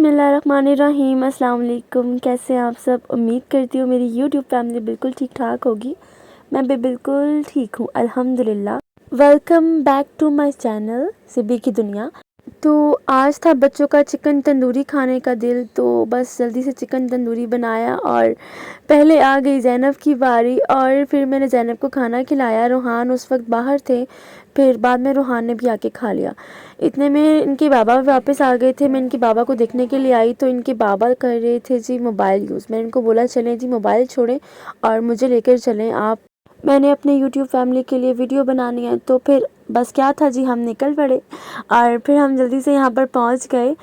बिस्मिल्लाहिर्रहमानिर्रहीम। अस्सलाम वालेकुम। कैसे हैं आप सब? उम्मीद करती हूँ मेरी यूट्यूब फैमिली बिल्कुल ठीक ठाक होगी। मैं भी बिल्कुल ठीक हूँ अल्हम्दुलिल्लाह। Welcome back to my channel Sibi की दुनिया। तो आज था बच्चों का चिकन तंदूरी खाने का दिल, तो बस जल्दी से चिकन तंदूरी बनाया और पहले आ गई ज़ैनब की बारी और फिर मैंने ज़ैनब को खाना खिलाया। रूहान उस वक्त बाहर थे, फिर बाद में रूहान ने भी आके खा लिया। इतने में इनके बाबा वापस आ गए थे। मैं इनके बाबा को देखने के लिए आई तो इनके बाबा कर रहे थे जी मोबाइल यूज़। मैंने इनको बोला चलें जी मोबाइल छोड़ें और मुझे लेकर चलें आप, मैंने अपने यूट्यूब फैमिली के लिए वीडियो बनानी है। तो फिर बस क्या था जी, हम निकल पड़े और फिर हम जल्दी से यहाँ पर पहुँच गए।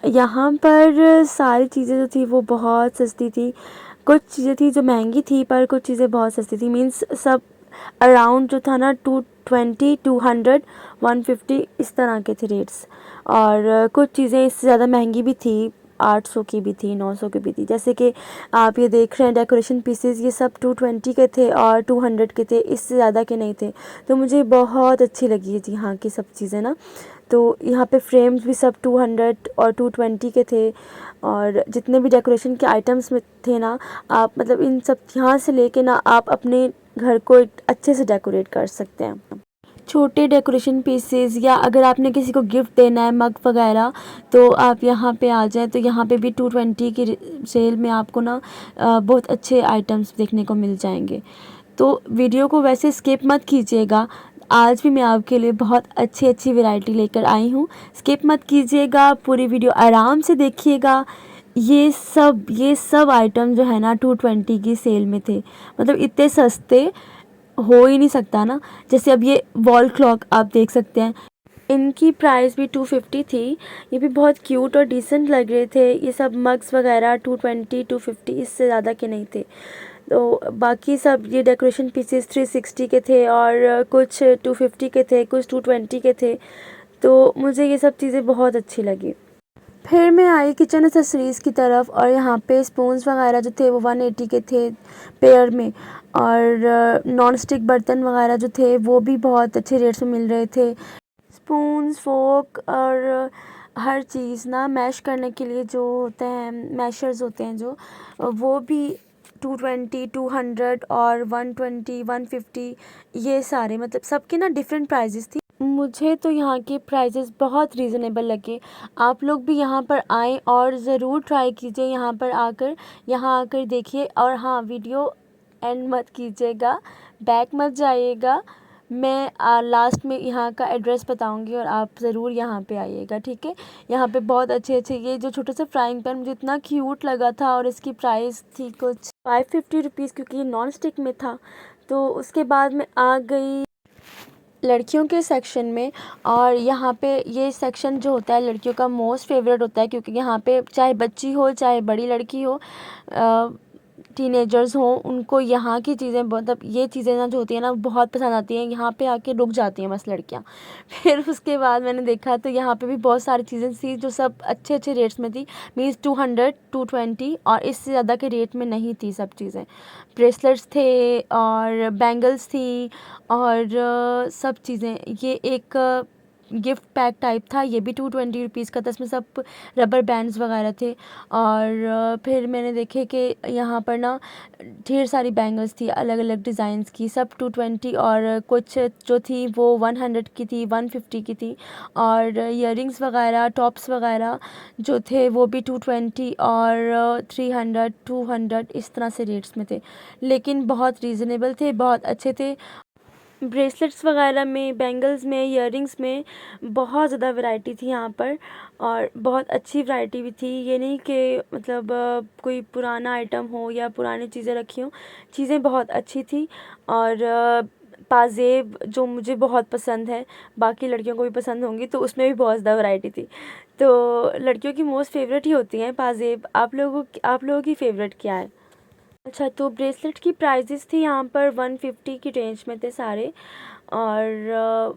यहाँ पर सारी चीज़ें जो थी वो बहुत सस्ती थी। कुछ चीज़ें थी जो महंगी थी पर कुछ चीज़ें बहुत सस्ती थी। मीन्स सब अराउंड जो था ना 220, 200, 150 इस तरह के थे रेट्स। और कुछ चीज़ें इससे ज़्यादा महंगी भी थी, 800 की भी थी, 900 की भी थी। जैसे कि आप ये देख रहे हैं डेकोरेशन पीसेस, ये सब 220 के थे और 200 के थे, इससे ज़्यादा के नहीं थे। तो मुझे बहुत अच्छी लगी जी यहाँ की सब चीज़ें ना। तो यहाँ पे फ्रेम्स भी सब 200 और 220 के थे। और जितने भी डेकोरेशन के आइटम्स में थे ना, आप मतलब इन सब यहाँ से लेके ना आप अपने घर को अच्छे से डेकोरेट कर सकते हैं। छोटे डेकोरेशन पीसेस या अगर आपने किसी को गिफ्ट देना है, मग वगैरह, तो आप यहाँ पे आ जाएं। तो यहाँ पे भी 220 की सेल में आपको ना बहुत अच्छे आइटम्स देखने को मिल जाएंगे। तो वीडियो को वैसे स्किप मत कीजिएगा। आज भी मैं आपके लिए बहुत अच्छी वैरायटी लेकर आई हूँ। स्किप मत कीजिएगा, पूरी वीडियो आराम से देखिएगा। ये सब आइटम जो है ना 220 की सेल में थे। मतलब इतने सस्ते हो ही नहीं सकता ना। जैसे अब ये वॉल क्लॉक आप देख सकते हैं, इनकी प्राइस भी 250 थी। ये भी बहुत क्यूट और डिसेंट लग रहे थे। ये सब मग्स वगैरह 220, 250 इससे ज़्यादा के नहीं थे। तो बाकी सब ये डेकोरेशन पीसेस 360 के थे और कुछ 250 के थे, कुछ 220 के थे। तो मुझे ये सब चीज़ें बहुत अच्छी लगी। फिर मैं आई किचन एक्सेसरीज़ की तरफ और यहाँ पे स्पून्स वगैरह जो थे वो 180 के थे पेयर में। और नॉन स्टिक बर्तन वगैरह जो थे वो भी बहुत अच्छे रेट्स में मिल रहे थे। स्पून्स, फोक और हर चीज़ ना मैश करने के लिए जो होते हैं, मैशर्स होते हैं जो, वो भी 220, 200 और 120, 150 ये सारे मतलब सबके ना डिफरेंट प्राइजेस थी। मुझे तो यहाँ के प्राइजेस बहुत रीज़नेबल लगे। आप लोग भी यहाँ पर आएँ और ज़रूर ट्राई कीजिए। यहाँ आकर देखिए। और हाँ, वीडियो एंड मत कीजिएगा, बैक मत जाइएगा। मैं लास्ट में यहाँ का एड्रेस बताऊँगी और आप ज़रूर यहाँ पे आइएगा, ठीक है। यहाँ पे बहुत अच्छे ये जो छोटा सा फ्राइंग पैन मुझे इतना क्यूट लगा था और इसकी प्राइस थी कुछ 550 रुपीज़, क्योंकि ये नॉन स्टिक में था। तो उसके बाद मैं आ गई लड़कियों के सेक्शन में। और यहाँ पे ये सेक्शन जो होता है लड़कियों का मोस्ट फेवरेट होता है, क्योंकि यहाँ पे चाहे बच्ची हो चाहे बड़ी लड़की हो, टीनेजर्स हों, उनको यहाँ की चीज़ें मतलब ये चीज़ें ना जो होती हैं ना बहुत पसंद आती हैं। यहाँ पे आके रुक जाती हैं बस लड़कियाँ। फिर उसके बाद मैंने देखा तो यहाँ पे भी बहुत सारी चीज़ें थी जो सब अच्छे रेट्स में थी। मीन्स 200, 220 और इससे ज़्यादा के रेट में नहीं थी सब चीज़ें। ब्रेसलेट्स थे और बैंगल्स थी और सब चीज़ें। ये एक गिफ्ट पैक टाइप था, ये भी 220 रुपीज़ का था। इसमें सब रबर बैंड्स वगैरह थे। और फिर मैंने देखे कि यहाँ पर ना ढेर सारी बैंगल्स थी अलग अलग डिज़ाइंस की, सब 220 और कुछ जो थी वो 100 की थी, 150 की थी। और इयररिंग्स वगैरह, टॉप्स वगैरह जो थे वो भी 220 और 300, 200 इस तरह से रेट्स में थे, लेकिन बहुत रीज़नेबल थे, बहुत अच्छे थे। ब्रेसलेट्स वगैरह में, बैंगल्स में, इयररिंग्स में बहुत ज़्यादा वैरायटी थी यहाँ पर और बहुत अच्छी वैरायटी भी थी। ये नहीं कि मतलब कोई पुराना आइटम हो या पुरानी चीज़ें रखी हों, चीज़ें बहुत अच्छी थी। और पाजेब जो मुझे बहुत पसंद है, बाकी लड़कियों को भी पसंद होंगी, तो उसमें भी बहुत ज़्यादा वैरायटी थी। तो लड़कियों की मोस्ट फेवरेट ही होती हैं पाजेब। आप लोगों की फ़ेवरेट क्या है? अच्छा, तो ब्रेसलेट की प्राइजेस थी यहाँ पर 150 की रेंज में थे सारे। और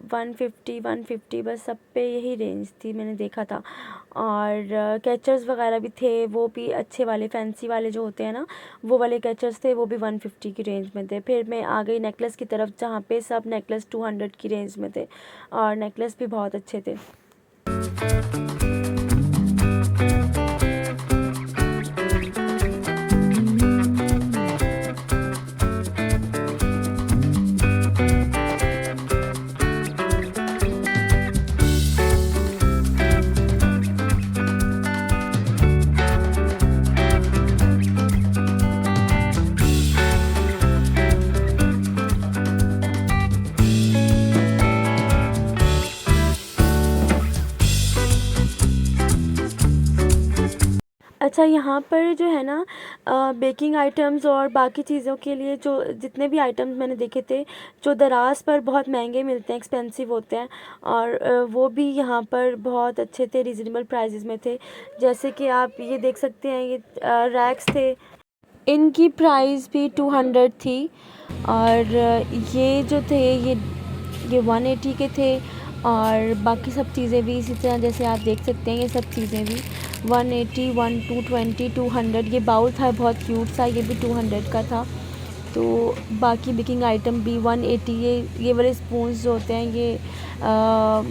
150 बस सब पे यही रेंज थी मैंने देखा था। और कैचर्स वगैरह भी थे, वो भी अच्छे वाले फैंसी वाले जो होते हैं ना, वो वाले कैचर्स थे, वो भी 150 की रेंज में थे। फिर मैं आ गई नेकलेस की तरफ, जहाँ पे सब नेकलेस 200 की रेंज में थे और नेकलेस भी बहुत अच्छे थे। अच्छा, यहाँ पर जो है ना बेकिंग आइटम्स और बाकी चीज़ों के लिए जो जितने भी आइटम्स मैंने देखे थे, जो दराज पर बहुत महंगे मिलते हैं, एक्सपेंसिव होते हैं, और वो भी यहाँ पर बहुत अच्छे थे, रीज़नेबल प्राइसेस में थे। जैसे कि आप ये देख सकते हैं, ये रैक्स थे, इनकी प्राइस भी 200 थी। और ये जो थे ये 180 के थे। और बाकी सब चीज़ें भी इसी तरह, जैसे आप देख सकते हैं, ये सब चीज़ें भी 180, 220, 200। ये बाउल था बहुत क्यूट सा, ये भी 200 का था। तो बाकी बेकिंग आइटम भी 180। ये वाले स्पून्स जो होते हैं, ये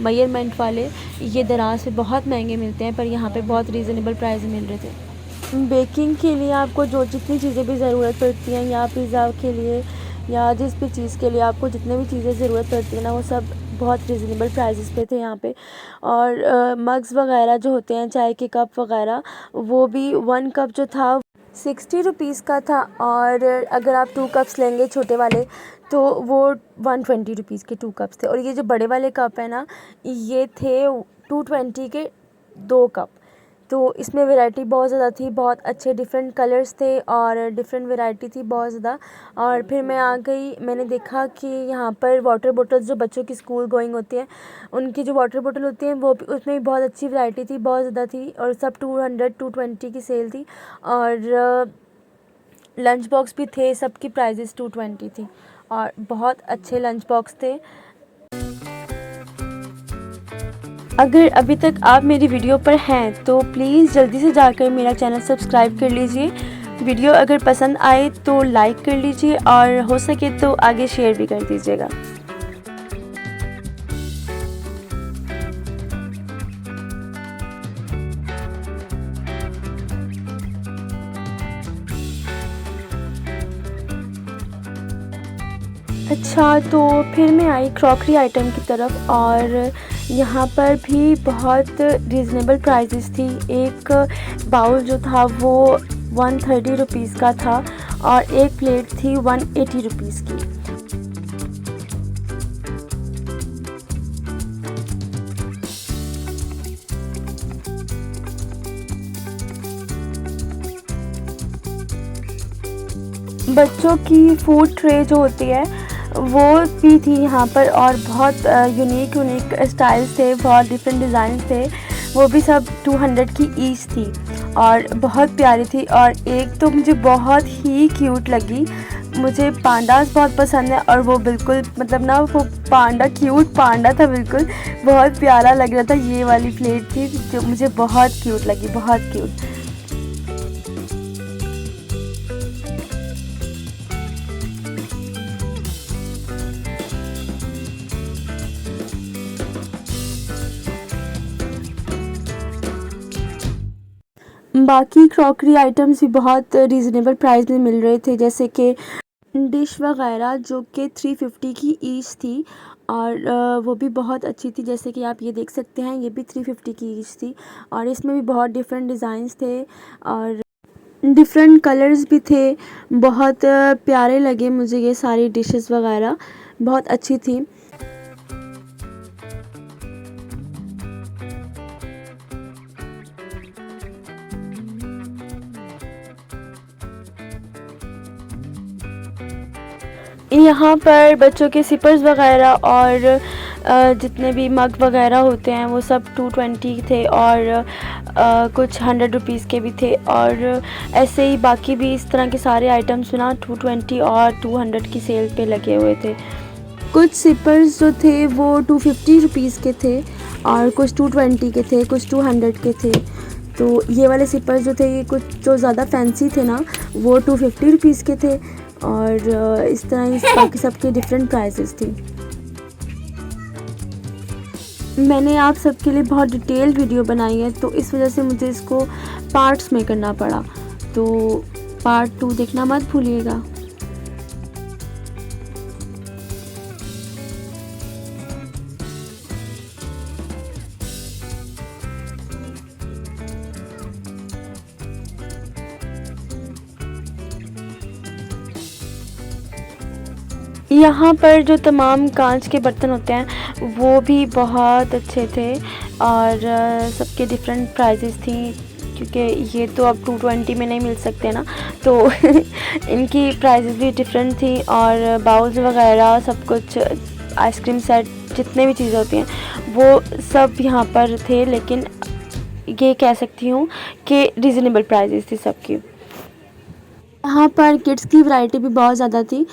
मेजरमेंट वाले, ये दराज पे बहुत महंगे मिलते हैं, पर यहाँ पे बहुत रीज़नेबल प्राइस में मिल रहे थे। बेकिंग के लिए आपको जो जितनी चीज़ें भी ज़रूरत पड़ती हैं, या पिज़्ज़ा के लिए या जिस भी चीज़ के लिए आपको जितने भी चीज़ें ज़रूरत पड़ती है ना, वो सब बहुत रीज़नेबल प्राइसेस पे थे यहाँ पे। और मग्स वगैरह जो होते हैं, चाय के कप वगैरह, वो भी 1 कप जो था 60 रुपीज़ का था। और अगर आप 2 कप्स लेंगे छोटे वाले, तो वो 120 रुपीज़ के 2 कप्स थे। और ये जो बड़े वाले कप है ना, ये थे 220 के 2 कप। तो इसमें वैरायटी बहुत ज़्यादा थी, बहुत अच्छे डिफरेंट कलर्स थे और डिफरेंट वैरायटी थी बहुत ज़्यादा। और फिर मैं आ गई, मैंने देखा कि यहाँ पर वाटर बोटल्स, जो बच्चों की स्कूल गोइंग होती हैं, उनकी जो वाटर बोतल होती हैं, वो भी, उसमें भी बहुत अच्छी वैरायटी थी, बहुत ज़्यादा थी। और सब 200, 220 की सेल थी। और लंच बॉक्स भी थे, सबकी प्राइजेस 220 थी, और बहुत अच्छे लंच बॉक्स थे। अगर अभी तक आप मेरी वीडियो पर हैं, तो प्लीज़ जल्दी से जाकर मेरा चैनल सब्सक्राइब कर लीजिए। वीडियो अगर पसंद आए तो लाइक कर लीजिए, और हो सके तो आगे शेयर भी कर दीजिएगा। अच्छा, तो फिर मैं आई क्रॉकरी आइटम की तरफ, और यहाँ पर भी बहुत रीज़नेबल प्राइसेस थी। एक बाउल जो था वो 130 रुपीज़ का था, और एक प्लेट थी 180 रुपीज़ की। बच्चों की फूड ट्रे जो होती है, वो भी थी यहाँ पर, और बहुत यूनिक स्टाइल्स थे, बहुत डिफरेंट डिज़ाइन थे। वो भी सब 200 की ईच थी, और बहुत प्यारी थी। और एक तो मुझे बहुत ही क्यूट लगी, मुझे पांडास बहुत पसंद है, और वो बिल्कुल मतलब ना, वो पांडा, क्यूट पांडा था, बिल्कुल बहुत प्यारा लग रहा था। ये वाली प्लेट थी जो मुझे बहुत क्यूट लगी, बहुत क्यूट। बाकी क्रॉकरी आइटम्स भी बहुत रीज़नेबल प्राइस में मिल रहे थे, जैसे कि डिश वगैरह, जो कि 350 की ईच थी, और वो भी बहुत अच्छी थी। जैसे कि आप ये देख सकते हैं, ये भी 350 की ईच थी, और इसमें भी बहुत डिफरेंट डिज़ाइंस थे और डिफरेंट कलर्स भी थे। बहुत प्यारे लगे मुझे ये सारी डिशेस वगैरह, बहुत अच्छी थी। यहाँ पर बच्चों के सिपर्स वगैरह और जितने भी मग वगैरह होते हैं, वो सब 220 थे, और कुछ 100 रुपीज़ के भी थे। और ऐसे ही बाकी भी इस तरह के सारे आइटम्स ना 220 और 200 की सेल पे लगे हुए थे। कुछ सिपर्स जो थे वो 250 रुपीज़ के थे, और कुछ 220 के थे, कुछ 200 के थे। तो ये वाले सिपर्स जो थे, ये कुछ जो ज़्यादा फैंसी थे ना, वो 250 रुपीज़ के थे। और इस तरह इस बाकी सबके डिफरेंट प्राइसेस थी। मैंने आप सबके लिए बहुत डिटेल्ड वीडियो बनाई है, तो इस वजह से मुझे इसको पार्ट्स में करना पड़ा। तो पार्ट 2 देखना मत भूलिएगा। यहाँ पर जो तमाम कांच के बर्तन होते हैं, वो भी बहुत अच्छे थे, और सबके डिफरेंट प्राइसेस थी। क्योंकि ये तो अब 220 में नहीं मिल सकते ना, तो इनकी प्राइसेस भी डिफरेंट थी। और बाउल्स वगैरह सब कुछ, आइसक्रीम सेट, जितने भी चीज़ें होती हैं वो सब यहाँ पर थे। लेकिन ये कह सकती हूँ कि रीज़नेबल प्राइसेस थी सबकी। यहाँ पर किड्स की वैरायटी भी बहुत ज़्यादा थी,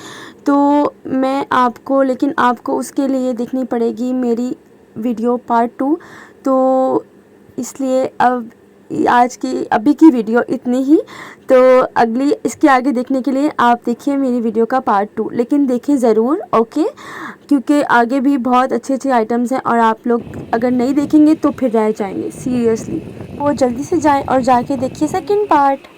तो लेकिन आपको उसके लिए देखनी पड़ेगी मेरी वीडियो पार्ट 2। तो इसलिए अभी की वीडियो इतनी ही। तो इसके आगे देखने के लिए आप देखिए मेरी वीडियो का पार्ट 2, लेकिन देखें ज़रूर, ओके, क्योंकि आगे भी बहुत अच्छे अच्छे आइटम्स हैं और आप लोग अगर नहीं देखेंगे तो फिर रह जाएंगे सीरियसली। वो जल्दी से जाएं और जाके देखिए सेकंड पार्ट।